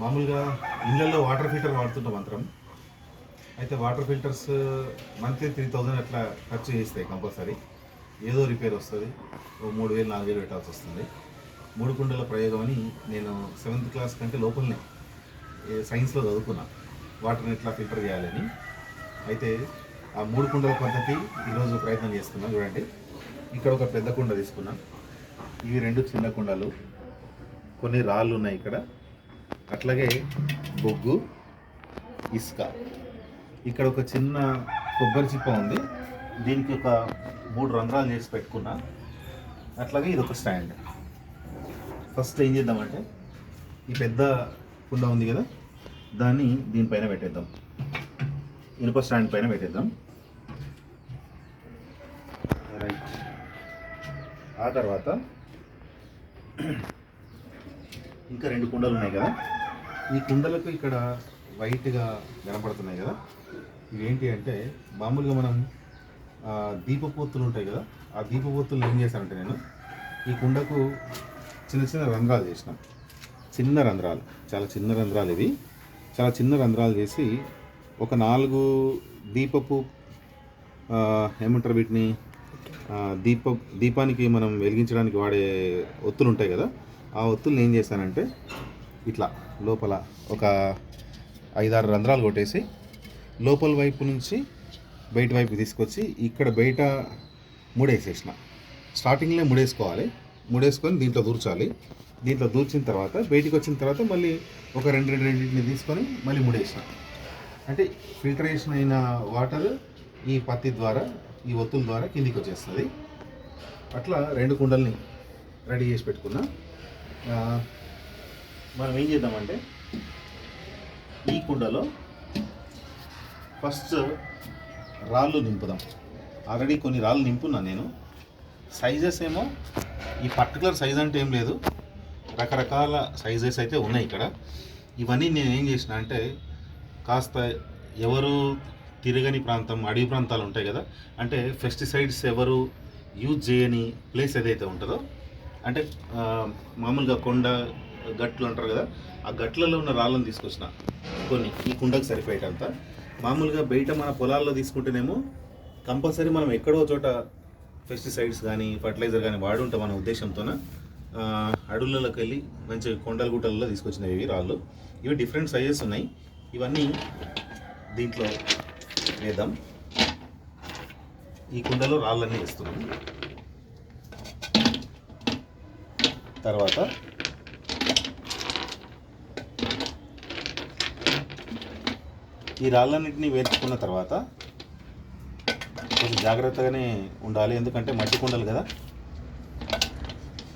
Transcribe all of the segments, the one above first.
మామూలుగా ఇళ్ళల్లో water filter వాడుతుంటాం మంత్రం. అయితే వాటర్ ఫిల్టర్స్ మంత్లీ 3000 అట్లా ఖర్చు చేస్తాయి కంపల్సరీ. ఏదో రిపేర్ వస్తుంది, 3000 4000 పెట్టాల్సి వస్తుంది. 3 కుండల ప్రయోగం అని నేను 7th క్లాస్ కంటే లోపలనే సైన్స్లో చదువుకున్నా వాటర్ని ఎట్లా ఫిల్టర్ చేయాలని. అయితే ఆ 3 కుండల పద్ధతి ఈరోజు ప్రయత్నం చేస్తున్నాం. చూడండి, ఇక్కడ ఒక పెద్ద కుండ తీసుకున్నా, ఇవి 2 చిన్న కుండలు, కొన్ని రాళ్ళు ఉన్నాయి ఇక్కడ, అట్లాగే బొగ్గు, ఇసుక, ఇక్కడ ఒక చిన్న కొబ్బరి చిప్ప ఉంది, దీనికి ఒక 3 రంధ్రాలు చేసి పెట్టుకున్నా, అట్లాగే ఇది ఒక స్టాండ్. ఫస్ట్ ఏం చేద్దామంటే ఈ పెద్ద కుండ ఉంది కదా, దాన్ని దీనిపైన పెట్టేద్దాం, ఇనుప స్టాండ్ పైన పెట్టేద్దాం. రైట్. ఆ తర్వాత ఇంకా 2 కుండలు ఉన్నాయి కదా, ఈ కుండలకు ఇక్కడ వైట్గా కనపడుతున్నాయి కదా, ఇవేంటి అంటే మామూలుగా మనం దీపపోత్తులు ఉంటాయి కదా, ఆ దీపపోత్తులు ఏం చేశానంటే నేను ఈ కుండకు చిన్న చిన్న రంధ్రాలు చేసిన, చిన్న రంధ్రాలు, చాలా చిన్న రంధ్రాలు, ఇవి చాలా చిన్న రంధ్రాలు చేసి ఒక 4 దీపపు ఏమంటారు వీటిని, దీపానికి మనం వెలిగించడానికి వాడే ఒత్తులు ఉంటాయి కదా, ఆ ఒత్తుల్ని ఏం చేశానంటే ఇట్లా లోపల ఒక 5-6 రంధ్రాలు కొట్టేసి లోపల వైపు నుంచి బయట వైపు తీసుకొచ్చి ఇక్కడ బయట ముడేసేసిన. స్టార్టింగ్లో ముడేసుకోవాలి, ముడేసుకొని దీంట్లో దూర్చాలి. దీంట్లో దూర్చిన తర్వాత బయటికి వచ్చిన తర్వాత మళ్ళీ ఒక రెండింటిని తీసుకొని మళ్ళీ ముడేసిన. అంటే ఫిల్టరేషన్ అయిన వాటర్ ఈ పత్తి ద్వారా, ఈ ఒత్తుల ద్వారా కిందికి వచ్చేస్తుంది. అట్లా 2 కుండల్ని రెడీ చేసి పెట్టుకున్నా. మనం ఏం చేద్దామంటే ఈ కుండలో ఫస్ట్ రాళ్ళు నింపుదాం. ఆల్రెడీ కొన్ని రాళ్ళు నింపున్నా నేను. సైజెస్ ఏమో ఈ పర్టికులర్ సైజ్ అంటే ఏం లేదు, రకరకాల సైజెస్ అయితే ఉన్నాయి ఇక్కడ. ఇవన్నీ నేను ఏం చేసిన అంటే కాస్త ఎవరు తిరగని ప్రాంతం, అడవి ప్రాంతాలు ఉంటాయి కదా, అంటే పెస్టిసైడ్స్ ఎవరు యూజ్ చేయని ప్లేస్ ఏదైతే ఉంటుందో, అంటే మామూలుగా కొండ గట్లు అంటారు కదా, ఆ గట్లలో ఉన్న రాళ్ళను తీసుకొచ్చిన కొన్ని ఈ కుండకు సరిపోయేటంత. మామూలుగా బయట మన పొలాల్లో తీసుకుంటేనేమో కంపల్సరీ మనం ఎక్కడో చోట పెస్టిసైడ్స్ కానీ ఫర్టిలైజర్ కానీ వాడి ఉంటాం మన ఉద్దేశంతోన. అడవులలోకి వెళ్ళి మంచి కొండల గుట్టలలో తీసుకొచ్చినవి ఇవి రాళ్ళు. ఇవి డిఫరెంట్ సైజెస్ ఉన్నాయి. ఇవన్నీ దీంట్లో వేద్దాం. ఈ కుండలో రాళ్ళన్నీ వేస్తున్నాం. తర్వాత ఈ రాళ్ళన్నింటినీ వేర్చుకున్న తర్వాత కొంచెం జాగ్రత్తగానే ఉండాలి, ఎందుకంటే మట్టి కుండలు కదా,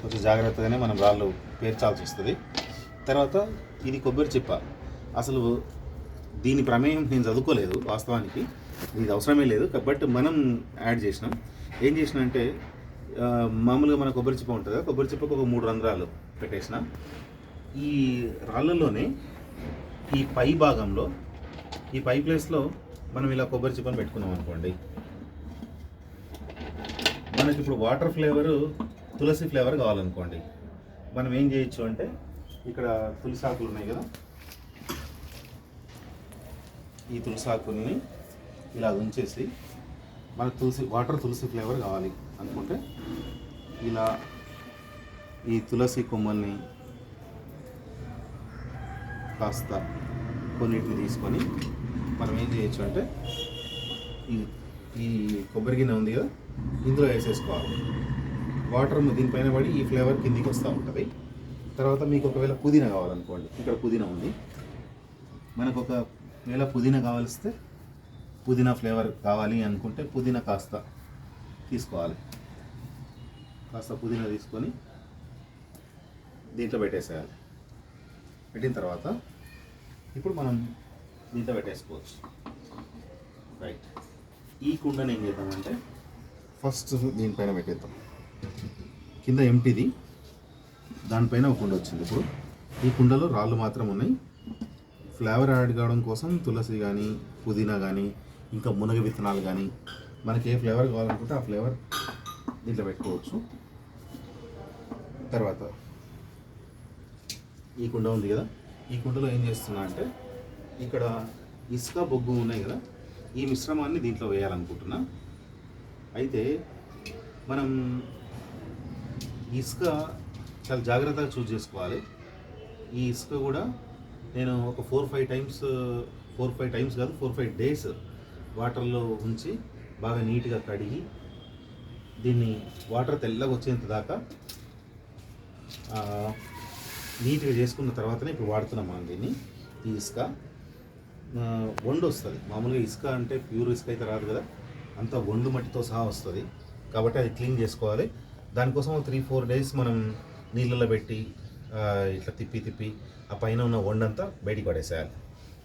కొంచెం జాగ్రత్తగానే మనం రాళ్ళు పేర్చాల్సి వస్తుంది. తర్వాత ఇది కొబ్బరి చిప్ప. అసలు దీని ప్రమేయం నేను చదువుకోలేదు వాస్తవానికి, ఇది అవసరమే లేదు, బట్ మనం యాడ్ చేసినాం. ఏం చేసినా అంటే మామూలుగా మన కొబ్బరి చిప్ప ఉంటుంది కదా, కొబ్బరి చిప్పకు ఒక 3 రంధ్రాలు పెట్టేసిన. ఈ రాళ్ళల్లోనే ఈ పై భాగంలో, ఈ పై ప్లేస్లో మనం ఇలా కొబ్బరి చిప్పని పెట్టుకున్నాం అనుకోండి, మనకి ఇప్పుడు వాటర్ ఫ్లేవరు తులసి ఫ్లేవర్ కావాలనుకోండి, మనం ఏం చేయొచ్చు అంటే ఇక్కడ తులసి ఆకులు ఉన్నాయి కదా, ఈ తులసి ఆకుల్ని ఇలా ఉంచేసి మనకు తులసి ఫ్లేవర్ కావాలి అనుకుంటే ఇలా ఈ తులసి కొమ్మల్ని కాస్త కొన్నిటిని తీసుకొని మనం ఏం చేయొచ్చు అంటే ఈ కొబ్బరి గిన్నె ఉంది కదా, ఇందులో వేసేసుకోవాలి. వాటర్ దీనిపైన పడి ఈ ఫ్లేవర్ కిందికి వస్తూ ఉంటుంది. తర్వాత మీకు ఒకవేళ పుదీనా కావాలనుకోండి, ఇక్కడ పుదీనా ఉంది, మనకు ఒకవేళ పుదీనా కావాల్స్తే పుదీనా ఫ్లేవర్ కావాలి అనుకుంటే పుదీనా కాస్త తీసుకోవాలి. కాస్త పుదీనా తీసుకొని దీంట్లో పెట్టేసేయాలి. పెట్టిన తర్వాత ఇప్పుడు మనం దీంట్లో పెట్టేసుకోవచ్చు. రైట్. ఈ కుండని ఏం చేద్దామంటే ఫస్ట్ దీనిపైన పెట్టేద్దాం. కింద ఎంటీది, దానిపైన ఒక కుండ వచ్చింది. ఇప్పుడు ఈ కుండలో రాళ్ళు మాత్రం ఉన్నాయి. ఫ్లేవర్ యాడ్ కావడం కోసం తులసి కానీ, పుదీనా కానీ, ఇంకా మునగ విత్తనాలు కానీ, మనకి ఏ ఫ్లేవర్ కావాలనుకుంటే ఆ ఫ్లేవర్ దీంట్లో పెట్టుకోవచ్చు. తర్వాత ఈ కుండ ఉంది కదా, ఈ కుండలో ఏం చేస్తున్నా అంటే ఇక్కడ ఇసుక బొగ్గు ఉన్నాయి కదా, ఈ మిశ్రమాన్ని దీంట్లో వేయాలనుకుంటున్నా. అయితే మనం ఇసుక చాలా జాగ్రత్తగా చూస్ చేసుకోవాలి. ఈ ఇసుక కూడా నేను ఒక 4-5 టైమ్స్ కాదు 4-5 డేస్ వాటర్లో ఉంచి బాగా నీట్గా కడిగి దీన్ని వాటర్ తెల్లగా వచ్చేంత దాకా నీట్గా చేసుకున్న తర్వాతనే ఇప్పుడు వాడుతున్నాం మనం దీన్ని. ఈ ఇసుక వండు వస్తుంది. మామూలుగా ఇసుక అంటే ప్యూర్ ఇసుక అయితే రాదు కదా, అంతా వండు మట్టితో సహా వస్తుంది. కాబట్టి అది క్లీన్ చేసుకోవాలి. దానికోసం 3-4 డేస్ మనం నీళ్ళల్లో పెట్టి ఇట్లా తిప్పి ఆ పైన ఉన్న వండంతా బయటికి పడేసేయాలి.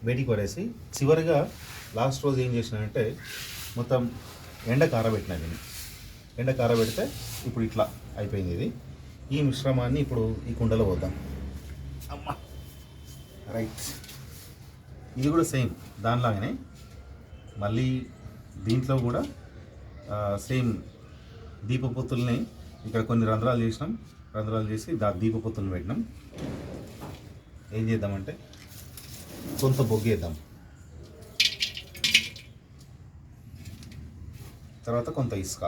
బయటికి పడేసి చివరిగా లాస్ట్ రోజు ఏం చేసినానంటే మొత్తం ఎండ కారబెట్టినా. దీన్ని ఎండ కారబెడితే ఇప్పుడు ఇట్లా అయిపోయింది. ఇది ఈ మిశ్రమాన్ని ఇప్పుడు ఈ కుండలో పోద్దాం. అమ్మా రైట్, ఇది కూడా సేమ్ దానిలాగానే మళ్ళీ దీంట్లో కూడా సేమ్ దీపపొత్తుల్ని ఇక్కడ కొన్ని రంధ్రాలు చేసినాం. రంధ్రాలు చేసి దీపపొత్తులను పెట్టినాం. ఏం చేద్దామంటే కొంత బొగ్గేద్దాం, తర్వాత కొంత ఇసుక,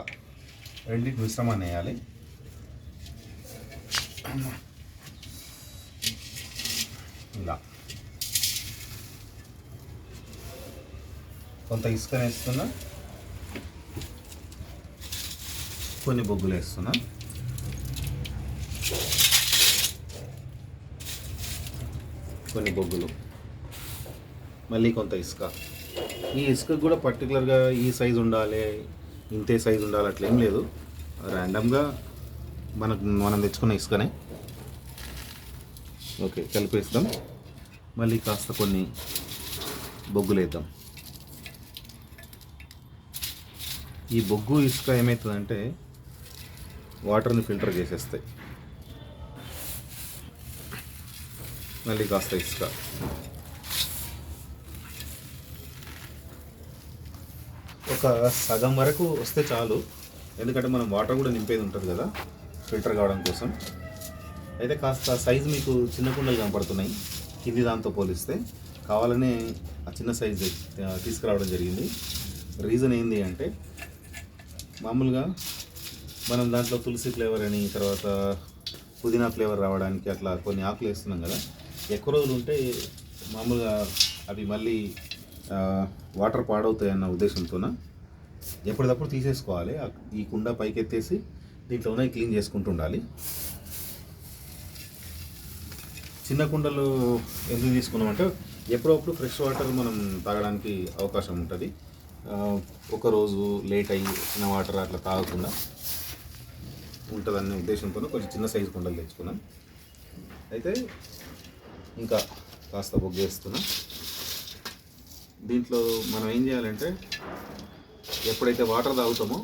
రెండింటి మిశ్రమాన్ని వేయాలి. ఇలా కొంత ఇసుకని వేస్తున్నా, కొన్ని బొగ్గులు వేస్తున్నా. కొన్ని బొగ్గులు, మళ్ళీ కొంత ఇసుక. ఈ ఇసుకకు కూడా పర్టికులర్గా ఈ సైజు ఉండాలి, ఇంతే సైజు ఉండాలి అట్లా ఏం లేదు. ర్యాండమ్గా మనం తెచ్చుకున్న ఇసుకనే. ఓకే, కలిపేస్తాం. మళ్ళీ కాస్త కొన్ని బొగ్గులు వేద్దాం. ఈ బొగ్గు ఇసుక ఏమవుతుందంటే వాటర్ని ఫిల్టర్ చేసేస్తాయి. మళ్ళీ కాస్త ఇసుక. ఒక సగం వరకు వస్తే చాలు, ఎందుకంటే మనం వాటర్ కూడా నింపేది ఉంటుంది కదా ఫిల్టర్ కావడం కోసం. అయితే కాస్త సైజు మీకు చిన్న కుండలు కనపడుతున్నాయి ఇది దాంతో పోలిస్తే. కావాలనే ఆ చిన్న సైజు తీసుకురావడం జరిగింది. రీజన్ ఏంటి అంటే మామూలుగా మనం దాంట్లో తులసి ఫ్లేవర్ అని, తర్వాత పుదీనా ఫ్లేవర్ రావడానికి అట్లా కొన్ని ఆకులు వేస్తున్నాం కదా. ఎక్కువ రోజులు ఉంటే మామూలుగా అవి మళ్ళీ వాటర్ పాడవుతాయి అన్న ఉద్దేశంతోన ఎప్పటికప్పుడు తీసేసుకోవాలి. ఈ కుండ పైకెత్తేసి దీంట్లో ఉన్నాయి క్లీన్ చేసుకుంటూ ఉండాలి. చిన్న కుండలు ఎందుకు తీసుకున్నామంటే ఎప్పుడప్పుడు ఫ్రెష్ వాటర్ మనం తాగడానికి అవకాశం ఉంటుంది. ఒకరోజు లేట్ అయ్యి చిన్న వాటర్ అట్లా తాగకుండా ఉంటుందనే ఉద్దేశంతో కొంచెం చిన్న సైజు కుండలు తెచ్చుకున్నాం. అయితే ఇంకా కాస్త బొగ్గేస్తున్నాం. దీంట్లో మనం ఏం చేయాలంటే ఎప్పుడైతే వాటర్ తాగుతామో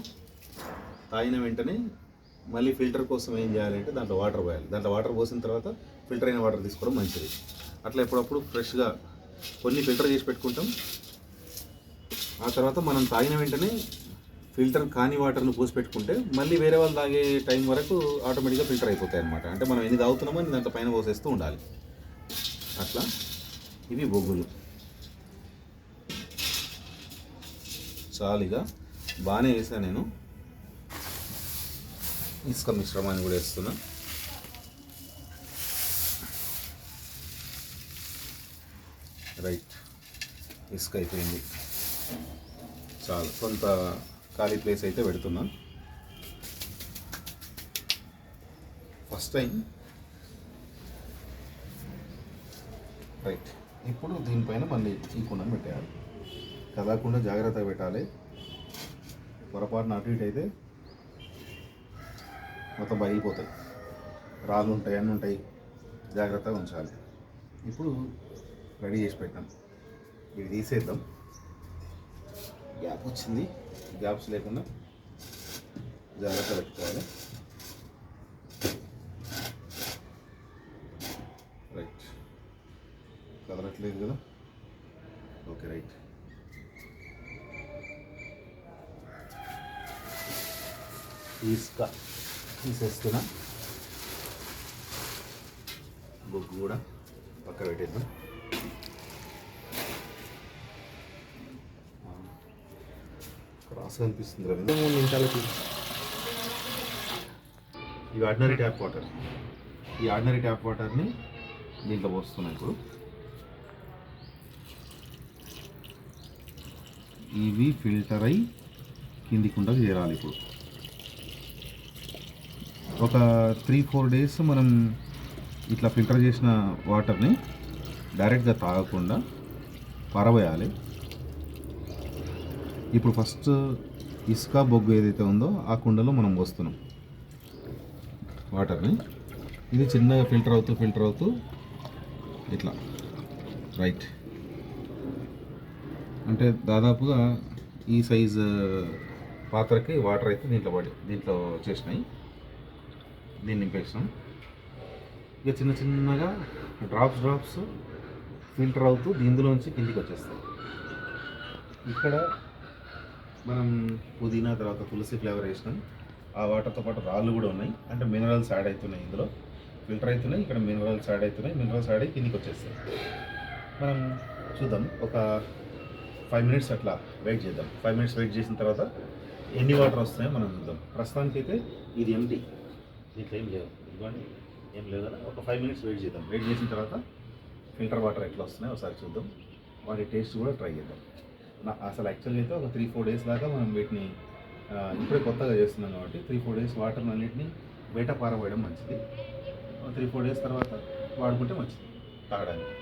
తాగిన వెంటనే మళ్ళీ ఫిల్టర్ కోసం ఏం చేయాలంటే దాంట్లో వాటర్ పోయాలి. దాంట్లో వాటర్ పోసిన తర్వాత ఫిల్టర్ అయిన వాటర్ తీసుకోవడం మంచిది. అట్లా ఎప్పుడప్పుడు ఫ్రెష్గా కొన్ని ఫిల్టర్ చేసి పెట్టుకుంటాం. ఆ తర్వాత మనం తాగిన వెంటనే ఫిల్టర్ కాని వాటర్ను పోసి పెట్టుకుంటే మళ్ళీ వేరే వాళ్ళు తాగే టైం వరకు ఆటోమేటిక్గా ఫిల్టర్ అయిపోతాయి అన్నమాట. అంటే మనం ఎన్ని తాగుతున్నామో దాంట్లో పైన పోసేస్తూ ఉండాలి. అట్లా ఇవి బొగ్గులు. చాలుగా బాగానే వేసాను నేను. ఇసుక మిశ్రమాన్ని కూడా వేస్తున్నా. రైట్, ఇసుక అయిపోయింది. చాలు, కొంత ఖాళీ ప్లేస్ అయితే పెడుతున్నాను. First time. రైట్, ఇప్పుడు దీనిపైన మళ్ళీ ఈ కుండను పెట్టేయాలి. కదలకుండా జాగ్రత్తగా పెట్టాలి. పొరపాటున అటు ఇటు అయితే మొత్తం పగిలిపోతాయి, రాళ్ళు ఉంటాయి, అన్నీ ఉంటాయి. జాగ్రత్తగా ఉంచాలి. ఇప్పుడు రెడీ చేసి పెట్టాం. ఇవి తీసేద్దాం. గ్యాప్ వచ్చింది, గ్యాప్స్ లేకుండా జాగ్రత్త పెట్టుకోవాలి. రైట్, కదలట్లేదు కదా. Okay, right. ఇసుక తీసేస్తున్నా, బొగ్గు కూడా పక్క పెట్టేద్దాం. క్రాస్ కనిపిస్తుంది రవీంద్ర. 3 నిమిషాలకి ఇవి ఆర్డినరీ ట్యాప్ వాటర్. ఈ ఆర్డినరీ ట్యాప్ వాటర్ని దీంట్లో పోస్తున్నాం ఇప్పుడు. ఇవి ఫిల్టర్ అయి కింది కుండకు చేరాలి. ఇప్పుడు ఒక 3-4 డేస్ మనం ఇట్లా ఫిల్టర్ చేసిన వాటర్ని డైరెక్ట్గా తాగకుండా పారబోయాలి. ఇప్పుడు ఫస్ట్ ఇసుక బొగ్గు ఏదైతే ఉందో ఆ కుండలో మనం పోస్తున్నాం వాటర్ని. ఇది చిన్నగా ఫిల్టర్ అవుతూ ఇట్లా రైట్ అంటే దాదాపుగా ఈ సైజు పాత్రకి వాటర్ అయితే దీంట్లో వచ్చేసినాయి. దీన్ని నింపేసినాం. ఇక చిన్నగా డ్రాప్స్ ఫిల్టర్ అవుతూ దీనిలోంచి కిందికి వచ్చేస్తాయి. ఇక్కడ మనం పుదీనా తర్వాత తులసి ఫ్లేవర్ వేసినాం. ఆ వాటర్తో పాటు రాళ్ళు కూడా ఉన్నాయి, అంటే మినరల్స్ యాడ్ అవుతున్నాయి. ఇందులో ఫిల్టర్ అవుతున్నాయి, ఇక్కడ మినరల్స్ యాడ్ అవుతున్నాయి. మినరల్స్ యాడ్ అయ్యి కిందికి వచ్చేస్తాయి. మనం చూద్దాం, ఒక 5 minutes అట్లా వెయిట్ చేద్దాం. 5 minutes వెయిట్ చేసిన తర్వాత ఎన్ని వాటర్ వస్తాయో మనం చూద్దాం. ప్రస్తుతానికి అయితే ఇది ఎంటీ, దీంట్లో ఏం లేవు, ఇదిగోండి ఏం లేవు కదా. ఒక 5 minutes వెయిట్ చేద్దాం. వెయిట్ చేసిన తర్వాత ఫిల్టర్ వాటర్ ఎట్లా వస్తున్నాయో ఒకసారి చూద్దాం. వాటి టేస్ట్ కూడా ట్రై చేద్దాం. అసలు యాక్చువల్గా అయితే ఒక 3-4 days దాకా మనం వీటిని ఇప్పుడే కొత్తగా చేస్తున్నాం కాబట్టి 3-4 days వాటర్ అన్నింటినీ బయట పారబోయడం మంచిది. 3-4 days తర్వాత వాడుకుంటే మంచిది తాగడానికి.